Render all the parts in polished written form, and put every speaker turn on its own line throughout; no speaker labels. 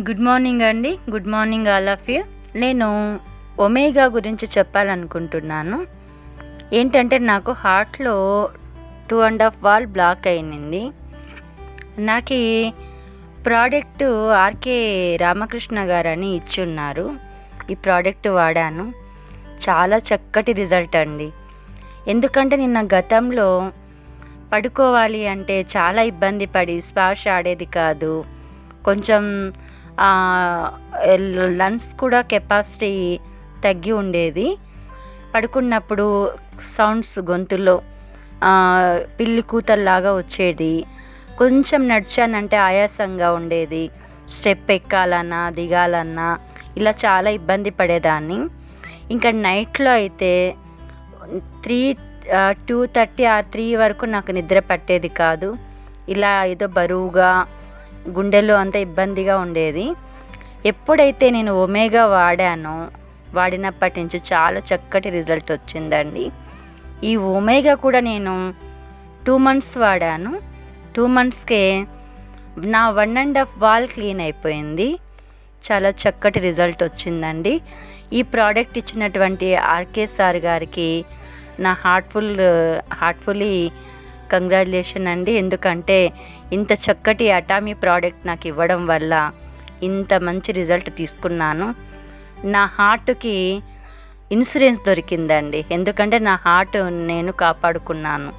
Good morning అండి. Good morning all of you. నేను omega గురించి చెప్పాలనుకుంటున్నాను. ఏంటంటే నాకు హార్ట్లో 2.5 వాల్ బ్లాక్ అయింది. నాకు ఈ ప్రోడక్ట్ ఆర్కే రామకృష్ణ గారని ఇచ్చున్నారు. ఈ ప్రోడక్ట్ వాడాను, చాలా చక్కటి రిజల్ట్ అండి. ఎందుకంటే నిన్న గతంలో పడుకోవాలి అంటే చాలా ఇబ్బంది పడి స్పాష్ ఆడేది కాదు. కొంచెం లంగ్స్ కూడా కెపాసిటీ తగ్గి ఉండేది. పడుకున్నప్పుడు సౌండ్స్ గొంతులో పిల్లి కూతల్లాగా వచ్చేది. కొంచెం నడిచానంటే ఆయాసంగా ఉండేది. స్టెప్ ఎక్కాలన్నా దిగాలన్నా ఇలా చాలా ఇబ్బంది పడేదాన్ని. ఇంకా నైట్లో అయితే 2:30 or 3 వరకు నాకు నిద్ర పట్టేది కాదు. ఇలా ఏదో బరువుగా గుండెలో అంత ఇబ్బందిగా ఉండేది. ఎప్పుడైతే నేను ఒమేగా వాడినప్పటి నుంచి చాలా చక్కటి రిజల్ట్ వచ్చిందండి. ఈ ఒమేగా కూడా నేను 2 months వాడాను. 2 monthsకే నా 1.5 వాల్ క్లీన్ అయిపోయింది. చాలా చక్కటి రిజల్ట్ వచ్చిందండి. ఈ ప్రోడక్ట్ ఇచ్చినటువంటి ఆర్కే సార్ గారికి నా హార్ట్ఫుల్లీ కంగ్రాచులేషన్ అండి. ఎందుకంటే ఇంత చక్కటి అటామీ ప్రోడక్ట్ నాకు ఇవ్వడం వల్ల ఇంత మంచి రిజల్ట్ తీసుకున్నాను. నా హార్ట్కి ఇన్సూరెన్స్ దొరికిందండి. ఎందుకంటే నా హార్ట్ నేను కాపాడుకున్నాను.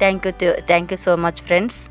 Thank you so much friends.